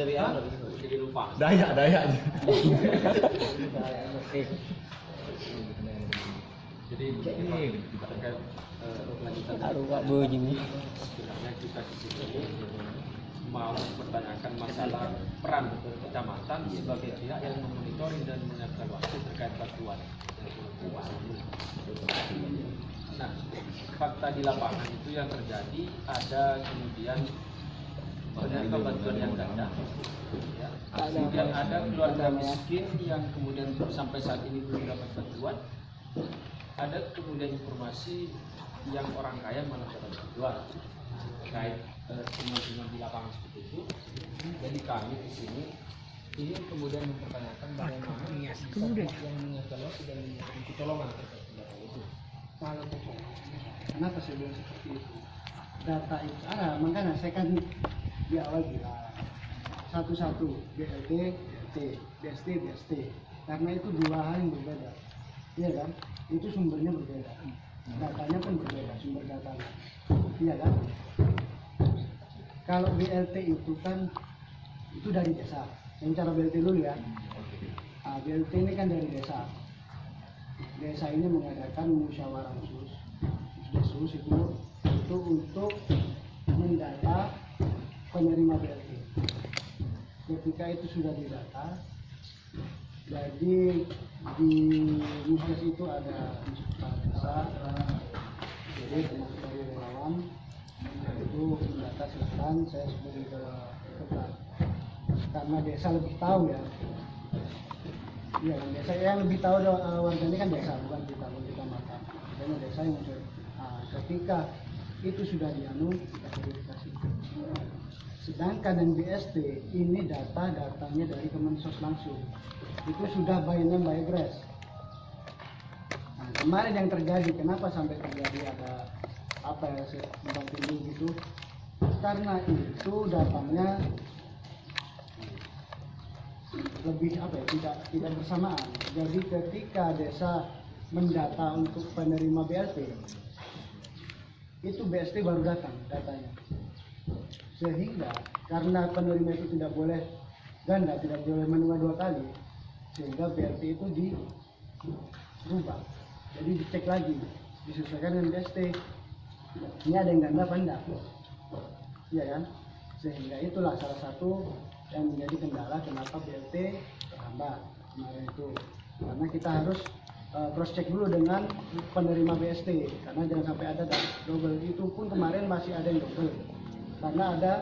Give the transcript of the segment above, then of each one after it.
dari apa? Jadi lupa. Dayak aja. Jadi terkait lanjutan sebenarnya kita di sini mau mempertanyakan masalah peran kecamatan sebagai pihak yang memonitoring dan mengevaluasi terkait bantuan. Nah, fakta di lapangan itu yang terjadi ada kemudian penerima bantuan yang ganda, ya. Kemudian ada keluarga miskin yang kemudian sampai saat ini belum dapat bantuan. Ada kemudian informasi yang orang kaya malah dapat bantuan terkait teman-teman di lapangan seperti itu. Jadi kami di sini ingin kemudian mempertanyakan bagaimana yang mengevaluasi dan memberikan pertolongan terkait data itu. Kalau kenapa saya bilang seperti itu? Data itu makanya saya kan di awal bilang satu-satu BLT, BLT, BST, BST, karena itu dua hal yang berbeda, iya kan? Itu sumbernya berbeda, datanya pun berbeda, sumber datanya, iya kan? Kalau BLT itu kan itu dari desa, yang cara BLT dulu ya. BLT ini kan dari desa. Desa ini mengadakan musyawarah khusus itu untuk mendata penerima BLT. Ketika itu sudah didata, jadi di musyawarah itu ada desa, jadi termasuk dari relawan itu mendata. Silakan saya sebagai ketua, karena desa lebih tahu ya. Iya, desa yang lebih tahu warganya kan desa, bukan kita mata. Makanya desa yang muncul. Ketika itu sudah kita verifikasi. Sedangkan yang BST ini datanya dari Kemensos langsung. Itu sudah by name by address. Nah, kemarin yang terjadi, kenapa sampai terjadi ada apa ya, membantu gitu? Karena itu datanya lebih tidak bersamaan. Jadi ketika desa mendata untuk penerima BLT, itu BST baru datang datanya. Sehingga karena penerima itu tidak boleh ganda, tidak boleh menerima dua kali, sehingga BLT itu dirubah. Jadi dicek lagi, disesuaikan dengan BST. Ini ada yang ganda apa enggak? Iya kan? Sehingga itulah salah satu yang menjadi kendala kenapa BLT terhambat kemarin itu, karena kita harus cross check dulu dengan penerima BST, karena jangan sampai ada double. Itu pun kemarin masih ada yang double karena ada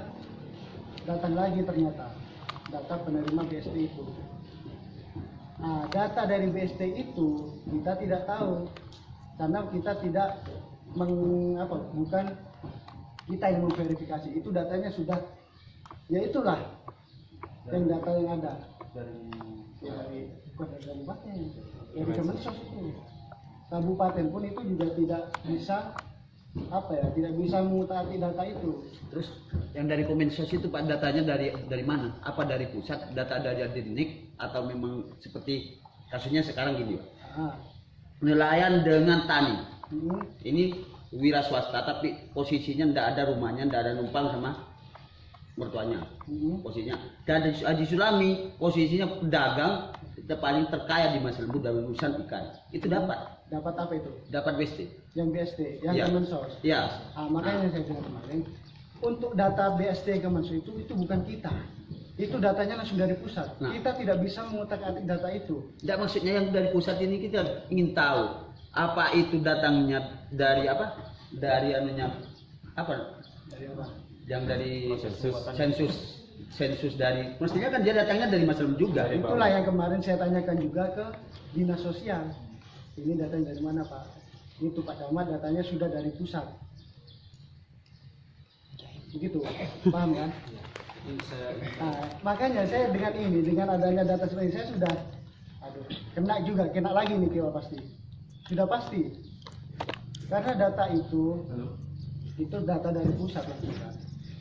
datang lagi ternyata data penerima BST itu. Nah, data dari BST itu kita tidak tahu karena kita tidak bukan kita yang memverifikasi. Itu datanya sudah, ya itulah yang data yang ada dari Kemensos itu. Kabupaten pun itu juga tidak bisa tidak bisa mengutari data itu. Terus yang dari Kemensos itu Pak, datanya dari mana? Apa dari pusat, data dari Dirnik, atau memang seperti kasusnya sekarang gini? Nelayan dengan tani. Ini wira swasta tapi posisinya tidak ada rumahnya, tidak ada numpang sama mertuanya. Posisinya. Dan Haji Sulami posisinya pedagang, kita paling terkaya di Mas Lembu dan urusan ikan. Itu dapat apa itu? Dapat BST. Yang BST, yang ya. Kemensos. Ya. Makanya saya bilang kemarin, untuk data BST Kemensos itu bukan kita. Itu datanya langsung dari pusat. Kita tidak bisa mengutak-atik data itu. Tidak, maksudnya yang dari pusat ini kita ingin tahu apa itu datangnya dari apa? Dari anunya apa? Dari apa? Yang dari sensus dari, mestinya kan dia datangnya dari Mas Lembu juga. Itulah yang kemarin saya tanyakan juga ke dinas sosial. Ini datanya dari mana Pak? Itu Pak Camat, datanya sudah dari pusat. Begitu, paham kan? Makanya saya dengan adanya data seperti ini, saya sudah kena lagi nih Dewa pasti. Sudah pasti. Karena data itu data dari pusat ya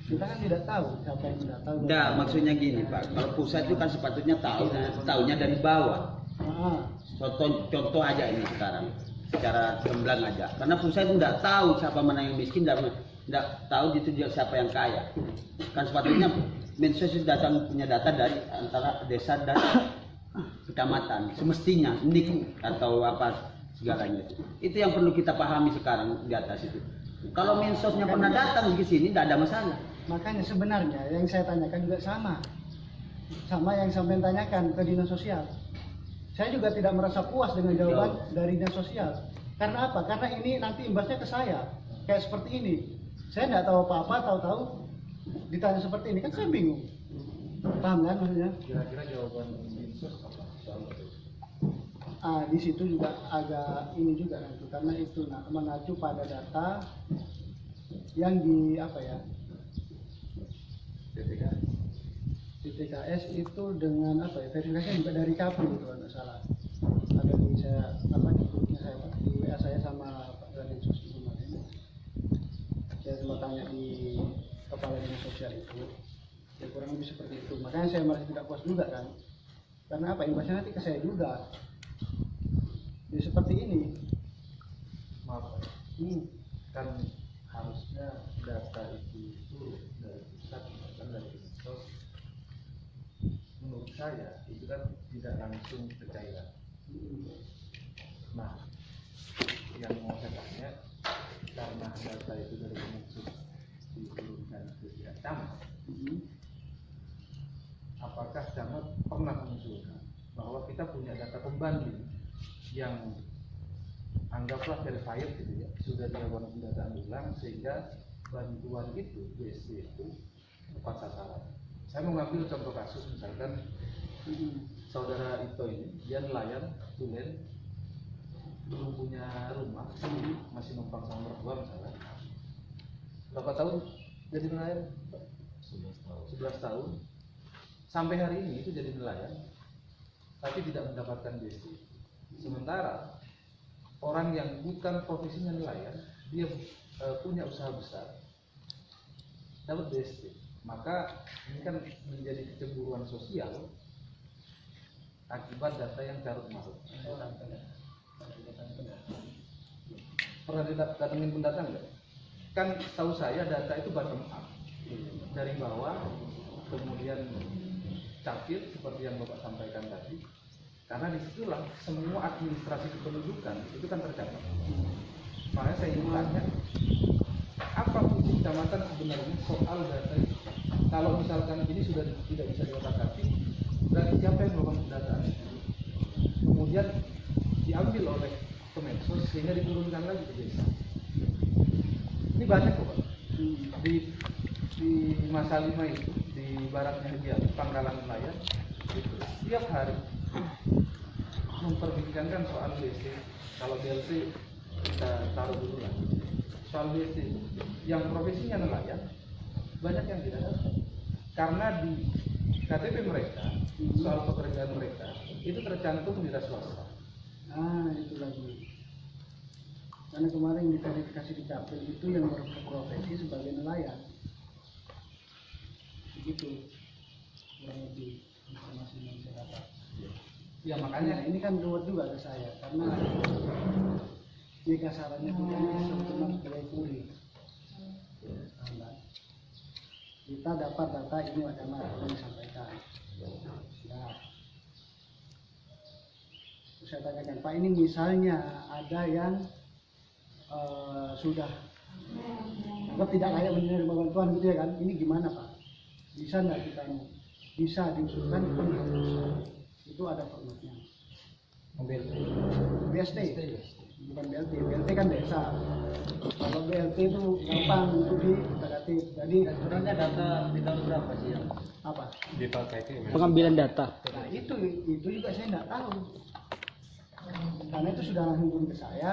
kita kan tidak tahu siapa yang mendata. Enggak, maksudnya gini Pak, kalau pusat itu kan sepatutnya tahunya dari bawah. Contoh aja ini sekarang, secara gamblang aja. Karena pusat itu tidak tahu siapa mana yang miskin dan tidak tahu itu siapa yang kaya. Kan sepatutnya Mensos itu datang punya data dari antara desa dan kecamatan, semestinya NIK atau apa segalanya itu yang perlu kita pahami sekarang di atas itu. Kalau Mensosnya pernah datang ke sini tidak ada masalah. Makanya sebenarnya yang saya tanyakan juga sama yang sampai tanyakan ke dinas sosial. Saya juga tidak merasa puas dengan jawaban dari dinas sosial. Karena apa? Karena ini nanti imbasnya ke saya. Kayak seperti ini. Saya tidak tahu apa-apa, tahu-tahu ditanya seperti ini, kan saya bingung. Paham kan maksudnya? Kira-kira jawaban Mensos apa soal itu? Di situ juga agak ini juga nanti, karena itu mengacu pada data yang di apa ya? DTKS itu dengan apa ya? Verifikasi juga dari KPU itu kalau nggak salah. Ada di saya apa di grupnya saya di WA saya sama Pak Galinsos kemarin. Saya cuma tanya di kepala dinas sosial itu. Ya kurang lebih seperti itu. Makanya saya merasa tidak puas juga kan. Karena apa? Imbasnya nanti ke saya juga. Ya seperti ini. Maaf, kan harusnya data itu dari pusat bukan dari Mensos. Menurut saya itu kan tidak langsung ke cairan. Nah, yang mau saya tanya, karena data itu dari Mensos diturunkan ke pihak camat, apakah camat pernah mengusulkan bahwa kita punya data pembanding yang anggaplah verified gitu ya, sudah dilakukan pendataan ulang sehingga bantuan itu BSD itu tepat sasaran. Saya mau ngambil contoh kasus misalkan saudara Ito ini dia nelayan tulen, belum punya rumah, masih numpang sama mertua misalnya. Berapa tahun jadi nelayan? 11 tahun. Sampai hari ini itu jadi nelayan, tapi tidak mendapatkan BSD. Sementara orang yang bukan profesinya nelayan, dia punya usaha besar, dapat BSD. Maka ini kan menjadi kecemburuan sosial akibat data yang carut marut. Pernah datangin pendatang nggak? Kan tahu saya data itu bottom up, dari bawah kemudian capil seperti yang Bapak sampaikan tadi. Karena disitulah semua administrasi kependudukan itu kan tercatat. Makanya saya ingin tanya, apa fungsi kecamatan sebenarnya soal data itu? Kalau misalkan ini sudah tidak bisa diotak-atik, berarti siapa yang melakukan pendataan itu? Kemudian diambil oleh Kemensos sehingga diturunkan lagi ke desa. Ini banyak kok Pak. Di masa 5 itu, di baratnya dia, Pangkalan Nelayan, itu setiap hari memperbincangkan soal BSD. Kalau BLT kita taruh dulu lah. Soal BSD yang profesinya nelayan banyak yang tidak dapat karena di KTP mereka soal pekerjaan mereka itu tercantum di swasta. Itu lagi. Karena kemarin di verifikasi di KPU itu yang berprofesi sebagai nelayan. Begitu kurang lebih informasi yang saya dapat. Ya makanya Ini kan ruwet juga ke saya karena ini kasarannya kita sebetulnya sebagai kuli. Kita dapat data ini wacana yang disampaikan. Ya. Terus saya tanyakan, Pak, ini misalnya ada yang sudah tidak layak menerima bantuan gitu ya kan? Ini gimana Pak? Bisa nggak kita ini? Bisa diusulkan itu ada formatnya. BSD, bukan BLT. BLT kan desa. Kalau BLT itu gampang itu di negatif. Jadi sebenarnya data di tahun berapa sih yang apa? dipakai itu? Pengambilan data. Nah itu juga saya nggak tahu. Karena itu sudah langsung turun ke saya,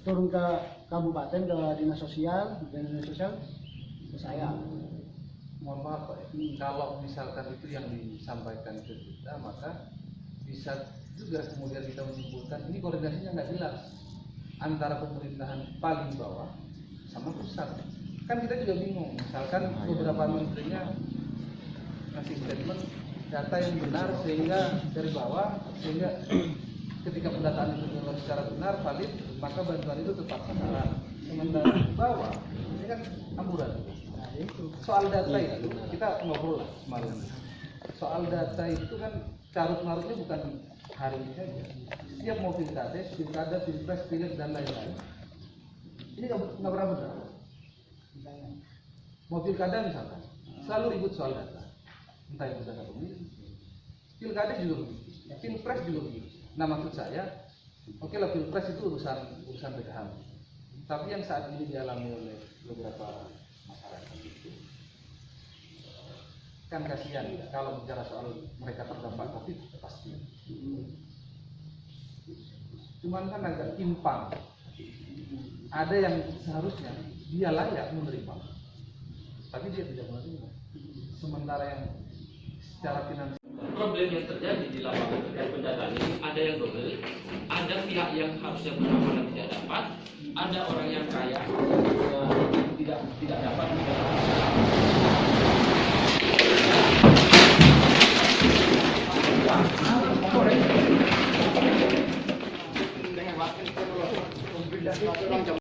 turun ke kabupaten, ke dinas sosial ke saya. Mohon maaf Pak, kalau misalkan itu yang disampaikan ke kita, maka bisa juga kemudian kita menyimpulkan ini koordinasinya nggak jelas antara pemerintahan paling bawah sama pusat. Kan kita juga bingung, misalkan beberapa menterinya ngasih statement data yang benar sehingga dari bawah, sehingga ketika pendataan itu dilakukan secara benar, valid, maka bantuan itu tepat sasaran. Sementara di bawah ini kan amburan. Nah itu. Soal data itu kita ngobrol lah kemarin. Soal data itu kan carut marutnya bukan hari ini saja. Setiap mau pilkada, pilpres, pileg dan lain-lain. Ini nggak pernah benar. Mau pilkada misalkan, selalu ribut soal data. Entah itu data pemilih, pilkada juga begitu, pilpres juga begitu. Nah maksud saya, oke lah pilpres itu urusan PKH. Tapi yang saat ini dialami oleh beberapa masyarakat itu, kan kasihan ya, kalau bicara soal mereka terdampak COVID pasti. Cuman kan agak timpang. Ada yang seharusnya dia layak menerima, tapi dia tidak menerima. Sementara yang secara finansial problem yang terjadi di lapangan terkait pendataan ini ada yang double, ada pihak yang harusnya berhak tidak dapat, ada orang yang kaya tidak dapat.